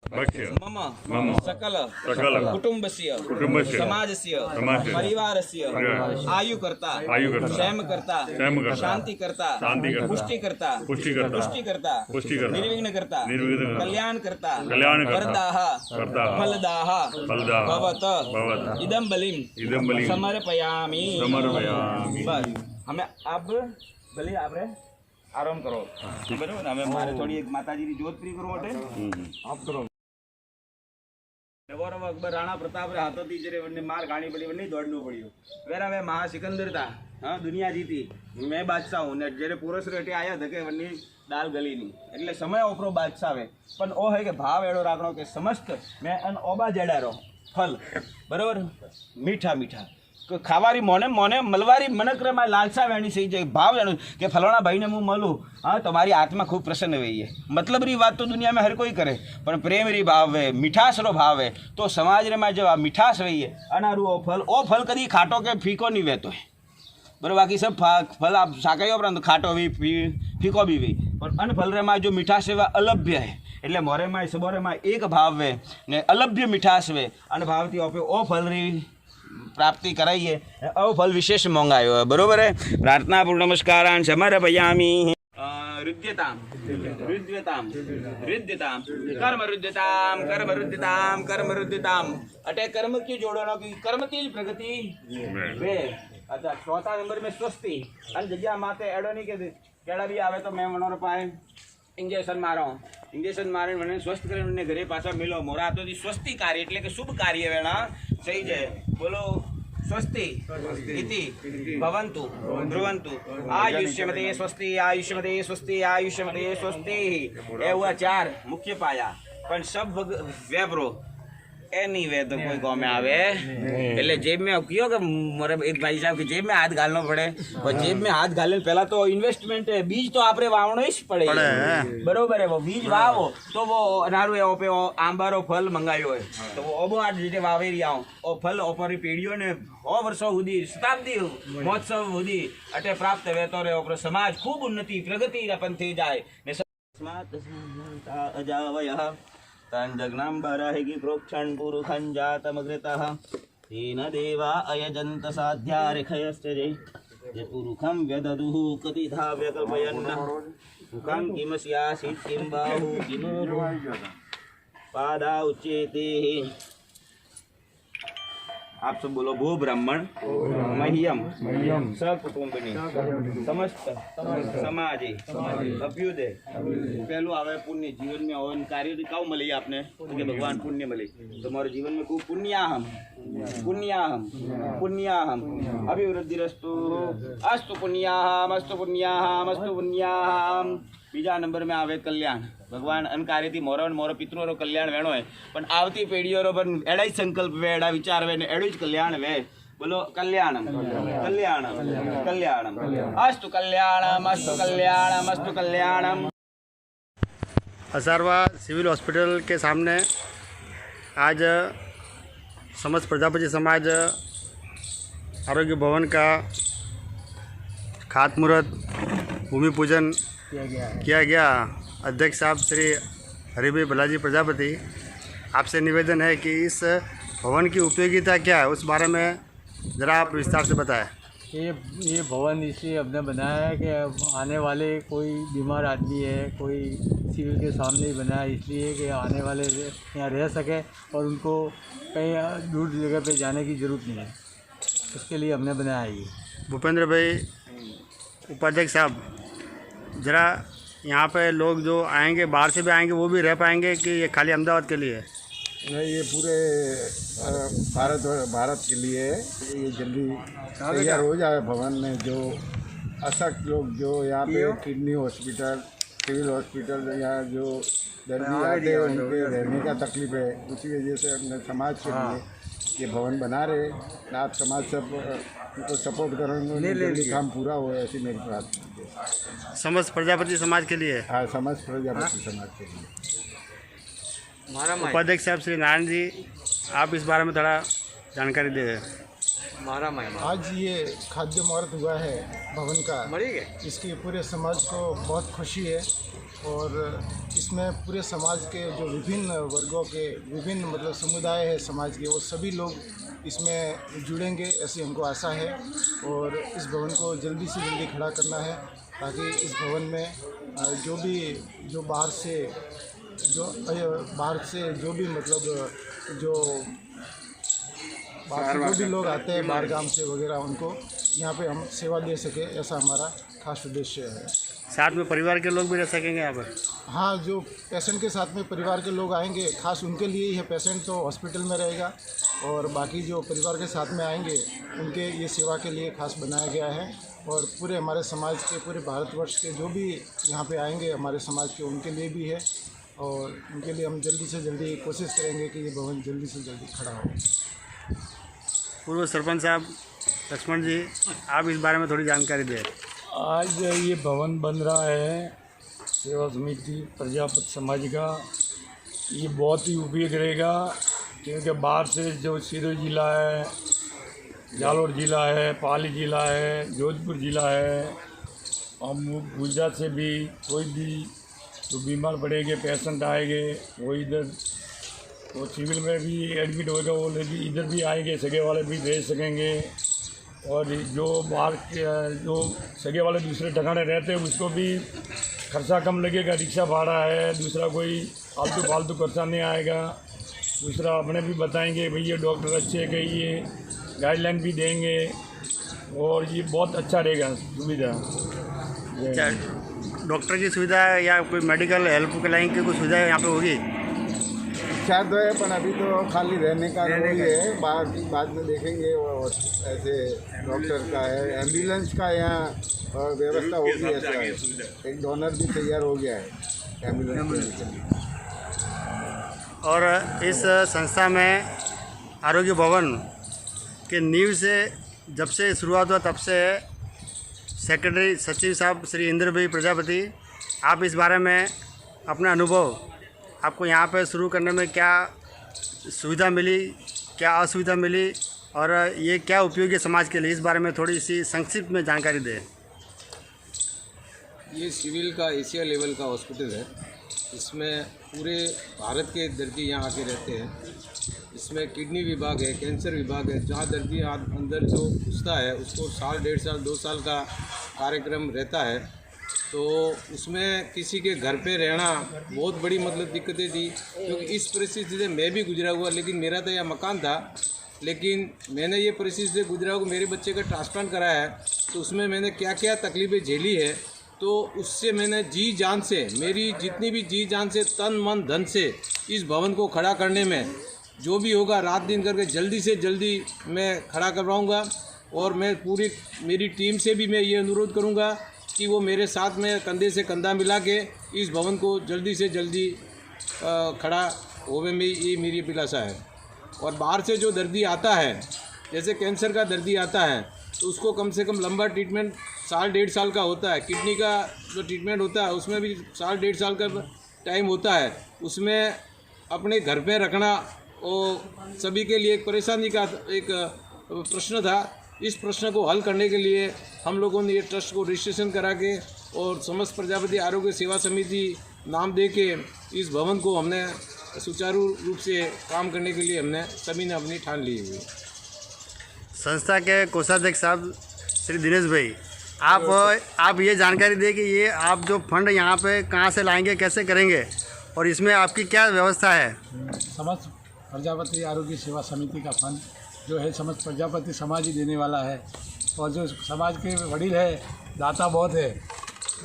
मम सकल कुटुंबस्य समाजस्य परिवारस्य आयुकर्ता क्षेमकर्ता शांतिकर्ता पुष्टिकर्ता निर्विघ्नकर्ता कल्याणकर्ता वरदाः फलदाः भवत इदं बलिं समर्पयामि। बस हमें अब भले आपरे आराम करो बराबर हमें मारे थोड़ी एक माताजी की जोत प्री करो मोटे आप करो गौरव अकबर राणा प्रताप रे हाथों थी जरे वने मार गाणी पड़ी वने दौड़नो पड़ियो वेरा वे महा सिकंदर था हां दुनिया जीती मैं बादशाह हूं ने जरे पुरुष रेटे आया धके वनी दाल गली नी એટલે સમય ઓપરો બાદશાહ વે પણ ઓ હે કે ભાવ એડો રાખણો કે સમસ્ત मैं अन ओबा जडारो फल बराबर मीठा मीठा खावारी मोने मोने मलवारी मनकरे में लालसा वेणी सही जाए भाव जाणु कि फलाना भाई ने मुँह मलूँ हाँ तुम्हारी आत्मा खूब प्रसन्न हुई है। मतलब री बात तो दुनिया में हर कोई करे पर प्रेम री भाव है मिठास रो भाव है तो समाज में जो आ मिठास रही है अनारू ओ फल कदी खाटो के फीको नहीं वहतो है बराबर। बाकी सब फल आप शाकाई उपरांत खाटो भी फीको भी हुई पर अन फल रे में जो मिठास है वह अलभ्य है એટલે મોરે માં સબોરે માં એક ભાવ વે ને અલભ્ય મિઠાસ વે અને ભાવથી ઓપે ઓ ફલ રી प्राप्ति कराइए और फल विशेष मंगायो है बरोबर है। प्रार्थना पूर्ण नमस्कारान समर्पयामि। रुद्यताम रुद्यताम रुद्यताम कर्म रुद्यताम कर्म रुद्यताम कर्म रुद्यताम अटे कर्म क्यों जोड़ो कि कर्म की प्रगति वे अच्छा चौथा नंबर में स्वस्ति अन जगह माते एडो नहीं के केड़ा भी आवे तो मैं मनोर पाए इंजेक्शन मारो इंजेक्शन मारे मैंने स्वस्थ कर घरे पासा मिलो मोरा तो स्वस्ति कार्य એટલે કે શુભ કાર્ય વેણા સહી છે બોલો स्वस्ति इति भवन्तु ध्रुवन्तु आयुष्यमते स्वस्ति आयुष्यमते स्वस्ति आयुष्यमते स्वस्ति ए हुआ चार मुख्य पाया पण सब व्यापरो ए नहीं वे तो कोई गाँव में आवे એટલે जेब में क्यों कि मोरे एक भाई साहब की जेब में हाथ घालना पड़े और जेब में हाथ घालने पहला तो इन्वेस्टमेंट है बीज तो आपरे वावणो ही पड़े बरोबर है वो बीज वावो तो वो अनारू है पे आंबारो फल मंगायो है तो वो ओबो आज जीते वावेरी आओ और फल ओपरी पीढ़ियों ने ओ वर्षों हुदी शताब्दी महोत्सव हुदी अटे प्राप्त वेतो रे ओपर समाज खूब उन्नति प्रगति अपन थी जाए ने स्मात अजावयः तंजग्नां बराहिगी प्रोक्षण पुरुखं जातमग्रतः तेन देवा अयजन्त साध्यारिखयश्चजे ये पुरुखं व्यददुः कतिधा व्यकल्पयन् मुखं किमस्यासीत् किं बाहु किमूर्ध्व पादा उच्येते। आप सब बोलो भू ब्राह्मण मह्यम सकुटुंबिनी समस्त समाजी अभ्युदय पहलू आवे पुण्य जीवन में और कार्य काउ मिली आपने कि भगवान पुण्य मिली तुम्हारे जीवन में खूब पुण्याहम पुण्याहम पुण्याहम अभिवृद्धिरस्तु अस्तु पुण्याहम अस्तु पुण्याहम अस्तु पुण्याहम। बीजा नंबर में आवे कल्याण भगवान अन कार्य थी मोरो मोरो पितरो रो कल्याण वेणो है पण आवती पेढ़ीओ रो पण एड़ा ही संकल्प वे एड़ा विचार वे ने एड़ो ज कल्याण वे बोलो कल्याणम कल्याणम कल्याणम अस्तु कल्याणम अस्तु कल्याणम अस्तु कल्याणम। असरवा सिविल हॉस्पिटल के सामने आज समस्त प्रजापति समाज आरोग्य भवन का खातमुहूर्त भूमि पूजन किया गया। अध्यक्ष साहब श्री हरिभाई बालाजी प्रजापति, आपसे निवेदन है कि इस भवन की उपयोगिता क्या है उस बारे में ज़रा आप विस्तार से बताएं। ये भवन इसलिए हमने बनाया है कि आने वाले कोई बीमार आदमी है कोई सिविल के सामने ही बनाया इसलिए कि आने वाले यहाँ रह सके और उनको कहीं दूर जगह पे जाने की ज़रूरत नहीं है, उसके लिए हमने बनाया ये। भूपेंद्र भाई उपाध्यक्ष साहब, ज़रा यहाँ पे लोग जो आएंगे बाहर से भी आएंगे वो भी रह पाएंगे कि ये खाली अहमदाबाद के लिए? नहीं, ये पूरे भारत के लिए ये जल्दी तैयार हो जाए भवन में। जो अशक्त लोग जो यहाँ पे किडनी हॉस्पिटल सिविल हॉस्पिटल यहाँ जो दर्दी आते हैं उनके रहने का तकलीफ है, उसी वजह से अपने समाज के लिए ये भवन बना रहे। आप समाज सब उनको सपोर्ट करेंगे जल्दी काम पूरा हो, ऐसी मेरी प्रार्थना। समस्त प्रजापति समाज के लिए? हाँ, समस्त प्रजापति समाज के लिए। उपाध्यक्ष साहब श्री नारायण जी, आप इस बारे में थोड़ा जानकारी दे दें। आज ये खाद्य मुहूर्त हुआ है भवन का, इसकी पूरे समाज को बहुत खुशी है और इस इसमें पूरे समाज के जो विभिन्न वर्गों के विभिन्न मतलब समुदाय है समाज के, वो सभी लोग इसमें जुड़ेंगे ऐसी हमको आशा है। और इस भवन को जल्दी से जल्दी खड़ा करना है ताकि इस भवन में जो बाहर से जो भी मतलब जो बाहर से जो भी लोग आते हैं बाहर गांव से वगैरह, उनको यहाँ पे हम सेवा दे सके, ऐसा हमारा खास उद्देश्य है। साथ में परिवार के लोग भी रह सकेंगे यहाँ पर? हाँ, जो पेशेंट के साथ में परिवार के लोग आएंगे, खास उनके लिए ही है। पेशेंट तो हॉस्पिटल में रहेगा और बाकी जो परिवार के साथ में आएंगे उनके ये सेवा के लिए खास बनाया गया है। और पूरे हमारे समाज के, पूरे भारतवर्ष के जो भी यहाँ पे आएंगे हमारे समाज के, उनके लिए भी है। और उनके लिए हम जल्दी से जल्दी कोशिश करेंगे कि ये भवन जल्दी से जल्दी खड़ा हो। पूर्व सरपंच साहब लक्ष्मण जी, आप इस बारे में थोड़ी जानकारी दें। आज ये भवन बन रहा है सेवा समिति प्रजापति समाज का। ये बहुत ही उपयोगी रहेगा क्योंकि बाहर से जो सिरोही जिला है, जालोर जिला है, पाली जिला है, जोधपुर जिला है, हम गुजरात से भी कोई भी जो बीमार पड़ेंगे, पेशेंट आएंगे, वो इधर वो सिविल में भी एडमिट होगा, वो लेकिन इधर भी आएंगे, सगे वाले भी भेज सकेंगे। और जो बाहर के जो सगे वाले दूसरे ठिकाने रहते हैं उसको भी खर्चा कम लगेगा, रिक्शा भाड़ा है, दूसरा कोई फालतू खर्चा नहीं आएगा। दूसरा अपने भी बताएंगे भाई ये डॉक्टर अच्छे हैं, ये गाइडलाइन भी देंगे और ये बहुत अच्छा रहेगा सुविधा। अच्छा, डॉक्टर की सुविधा या कोई मेडिकल हेल्प लाइन की कोई सुविधा यहाँ पे होगी? इच्छा तो है पर अभी तो खाली रहने का वही है, बाद में देखेंगे। और ऐसे डॉक्टर का है, एम्बुलेंस का यहाँ व्यवस्था होगी। ऐसा है, एक डोनर भी तैयार हो गया है एम्बुलेंस के लिए। और इस संस्था में आरोग्य भवन के नींव से जब से शुरुआत हुआ तब से सेक्रेटरी सचिव साहब श्री इंद्र भाई प्रजापति, आप इस बारे में अपना अनुभव, आपको यहाँ पे शुरू करने में क्या सुविधा मिली, क्या असुविधा मिली और ये क्या उपयोगी है समाज के लिए, इस बारे में थोड़ी सी संक्षिप्त में जानकारी दें। ये सिविल का एशिया लेवल का हॉस्पिटल है। इसमें पूरे भारत के दर्दी यहाँ आके रहते हैं। इसमें किडनी विभाग है, कैंसर विभाग है। जहाँ दर्दी अंदर जो घुसता है उसको साल, 1.5 साल, 2 साल का कार्यक्रम रहता है। तो उसमें किसी के घर पे रहना बहुत बड़ी मतलब दिक्कतें थी, क्योंकि इस परिस्थिति से मैं भी गुजरा हुआ। लेकिन मेरा तो यह मकान था, लेकिन मैंने ये परिस्थिति से गुजरा हुआ, मेरे बच्चे का ट्रांसप्लांट कराया है। तो उसमें मैंने क्या क्या तकलीफ़ें झेली है, तो उससे मैंने जी जान से, मेरी जितनी भी जी जान से, तन मन धन से इस भवन को खड़ा करने में जो भी होगा रात दिन करके जल्दी से जल्दी मैं खड़ा करवाऊँगा। और मैं पूरी मेरी टीम से भी मैं ये अनुरोध करूँगा कि वो मेरे साथ में कंधे से कंधा मिला के इस भवन को जल्दी से जल्दी खड़ा होवे में ये मेरी अभिलाषा है। और बाहर से जो दर्दी आता है, जैसे कैंसर का दर्दी आता है, तो उसको कम से कम लंबा ट्रीटमेंट साल, 1.5 साल का होता है। किडनी का जो ट्रीटमेंट होता है उसमें भी साल, 1.5 साल का टाइम होता है। उसमें अपने घर पे रखना और सभी के लिए एक परेशानी का एक प्रश्न था। इस प्रश्न को हल करने के लिए हम लोगों ने ये ट्रस्ट को रजिस्ट्रेशन करा के और समस्त प्रजापति आरोग्य सेवा समिति नाम दे के इस भवन को हमने सुचारू रूप से काम करने के लिए हमने सभी ने अपनी ठान ली हुई। संस्था के कोषाध्यक्ष साहब श्री दिनेश भाई, आप ये जानकारी दें कि ये आप जो फंड यहाँ पे कहाँ से लाएंगे, कैसे करेंगे और इसमें आपकी क्या व्यवस्था है? समस्त प्रजापति आरोग्य सेवा समिति का फंड जो है समस्त प्रजापति समाज ही देने वाला है। और जो समाज के वडील है, दाता बहुत है,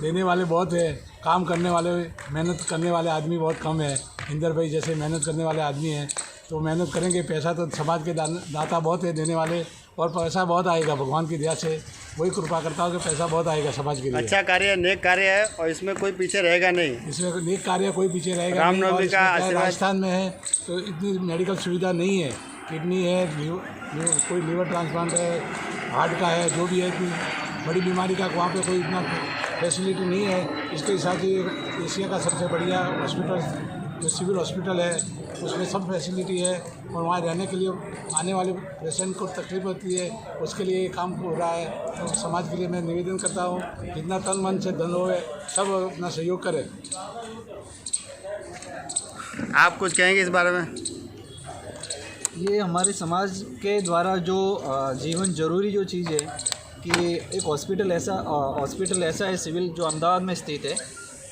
देने वाले बहुत है, काम करने वाले, मेहनत करने वाले आदमी बहुत कम है। इंदर भाई जैसे मेहनत करने वाले आदमी हैं, तो मेहनत करेंगे, पैसा तो समाज के दाता बहुत है देने वाले, और पैसा बहुत आएगा भगवान की दया से। वही कृपा करता हूँ कि पैसा बहुत आएगा समाज के लिए। अच्छा कार्य, नेक कार्य है और इसमें कोई पीछे रहेगा नहीं। इसमें नेक कार्य कोई पीछे रहेगा नहीं। रामनवमी का आशीर्वाद। राजस्थान में है तो इतनी मेडिकल सुविधा नहीं है। किडनी है, कोई लीवर ट्रांसप्लांट है, हार्ट का है, जो भी है, इतनी बड़ी बीमारी का वहाँ पे कोई इतना फैसिलिटी नहीं है। इसके साथ ही एशिया का सबसे बढ़िया हॉस्पिटल जो सिविल हॉस्पिटल है उसमें सब फैसिलिटी है। और वहाँ रहने के लिए आने वाले पेशेंट को तकलीफ होती है, उसके लिए काम हो रहा है। तो समाज के लिए मैं निवेदन करता हूँ, जितना तन मन से धन होए सब अपना सहयोग करें। आप कुछ कहेंगे इस बारे में? ये हमारे समाज के द्वारा जो जीवन जरूरी जो चीज़ है कि एक हॉस्पिटल ऐसा है सिविल जो अहमदाबाद में स्थित है।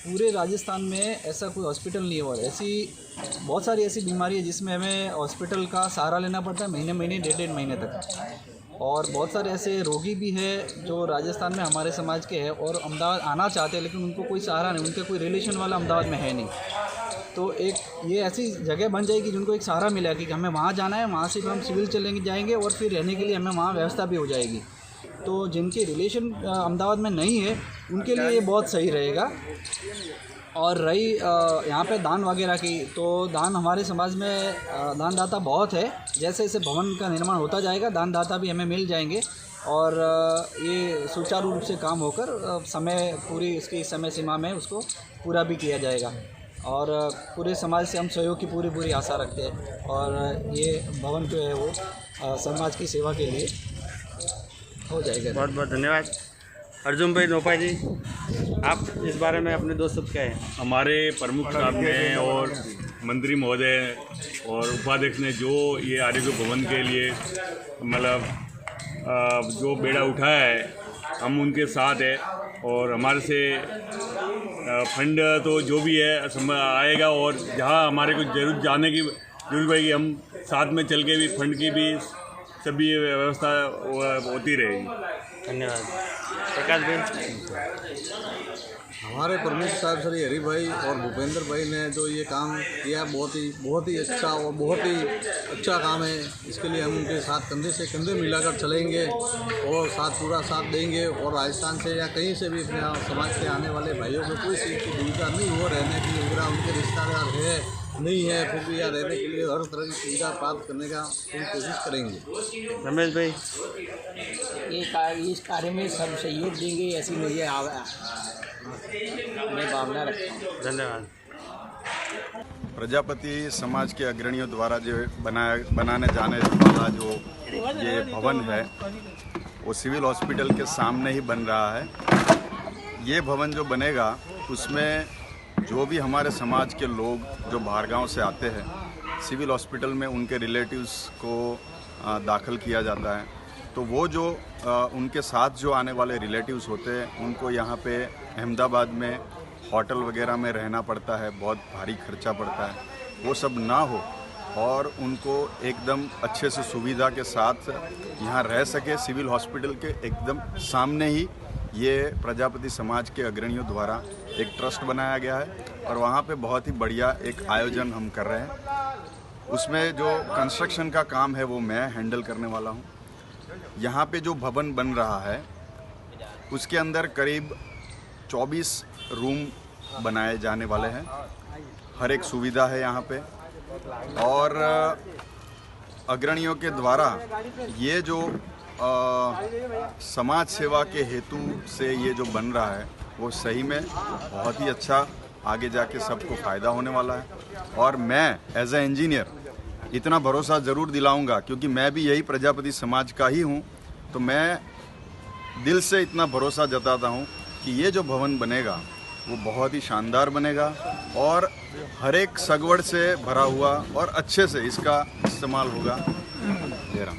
पूरे राजस्थान में ऐसा कोई हॉस्पिटल नहीं हुआ। ऐसी बहुत सारी ऐसी बीमारी है जिसमें हमें हॉस्पिटल का सहारा लेना पड़ता है महीने डेढ़ महीने तक। और बहुत सारे ऐसे रोगी भी हैं जो राजस्थान में हमारे समाज के हैं और अहमदाबाद आना चाहते हैं, लेकिन उनको कोई सहारा नहीं, उनके कोई रिलेशन वाला अहमदाबाद में है नहीं। तो एक ये ऐसी जगह बन जाएगी जिनको एक सहारा मिला कि हमें वहाँ जाना है, वहाँ से हम सिविल जाएंगे और फिर रहने के लिए हमें वहाँ व्यवस्था भी हो जाएगी। तो जिनके रिलेशन अहमदाबाद में नहीं है उनके लिए ये बहुत सही रहेगा। और रही यहाँ पे दान वगैरह की, तो दान हमारे समाज में दानदाता बहुत है। जैसे जैसे भवन का निर्माण होता जाएगा दानदाता भी हमें मिल जाएंगे और ये सुचारू रूप से काम होकर पूरी इसकी समय सीमा में उसको पूरा भी किया जाएगा। और पूरे समाज से हम सहयोग की पूरी आशा रखते हैं और ये भवन जो है वो समाज की सेवा के लिए हो जाएगा। बहुत बहुत धन्यवाद। अर्जुन भाई नोपा जी, आप इस बारे में अपने 2 शब्द कहें। हमारे प्रमुख साहब ने और मंत्री महोदय और उपाध्यक्ष ने जो ये आरोग्य भवन के लिए मतलब जो बेड़ा उठाया है, हम उनके साथ है और हमारे से फंड तो जो भी है आएगा और जहाँ हमारे को जरूर जाने की जरूरत पड़ेगी हम साथ में चल के भी फंड की भी सभी व्यवस्था होती रहेगी। धन्यवाद। प्रकाश भाई। हमारे प्रमुख साहब श्री हरि भाई और भूपेंद्र भाई ने जो ये काम किया बहुत ही अच्छा और बहुत ही अच्छा काम है। इसके लिए हम उनके साथ कंधे से कंधे मिलाकर चलेंगे और पूरा साथ देंगे। और राजस्थान से या कहीं से भी अपने समाज के आने वाले भाइयों को कोई चीज़ की दुविधा नहीं हो, रहने के लिए उनके रिश्तेदार है नहीं है फिर भी यहाँ रहने के लिए हर तरह की सुविधा प्राप्त करने का पूरी कोशिश करेंगे। रमेश भाई। इस कार्य में सब सहयोग देंगे ऐसी मुझे मैं भावना रखता हूँ। धन्यवाद। प्रजापति समाज के अग्रणियों द्वारा जो बनाने जाने वाला जो ये भवन है वो सिविल हॉस्पिटल के सामने ही बन रहा है। ये भवन जो बनेगा उसमें जो भी हमारे समाज के लोग जो बाहर गांव से आते हैं सिविल हॉस्पिटल में उनके रिलेटिव्स को दाखिल किया जाता है। तो वो जो उनके साथ जो आने वाले रिलेटिव्स होते हैं उनको यहाँ पे अहमदाबाद में होटल वगैरह में रहना पड़ता है, बहुत भारी खर्चा पड़ता है, वो सब ना हो और उनको एकदम अच्छे से सुविधा के साथ यहाँ रह सके। सिविल हॉस्पिटल के एकदम सामने ही ये प्रजापति समाज के अग्रणियों द्वारा एक ट्रस्ट बनाया गया है और वहाँ पे बहुत ही बढ़िया एक आयोजन हम कर रहे हैं। उसमें जो कंस्ट्रक्शन का काम है वो मैं हैंडल करने वाला हूँ। यहाँ पे जो भवन बन रहा है उसके अंदर करीब 24 रूम बनाए जाने वाले हैं। हर एक सुविधा है यहाँ पे और अग्रणियों के द्वारा ये जो समाज सेवा के हेतु से ये जो बन रहा है वो सही में बहुत ही अच्छा आगे जाके सबको फ़ायदा होने वाला है। और मैं एज ए इंजीनियर इतना भरोसा ज़रूर दिलाऊंगा क्योंकि मैं भी यही प्रजापति समाज का ही हूँ, तो मैं दिल से इतना भरोसा जताता हूँ कि ये जो भवन बनेगा वो बहुत ही शानदार बनेगा और हर एक सगवड़ से भरा हुआ और अच्छे से इसका इस्तेमाल होगा। जय राम।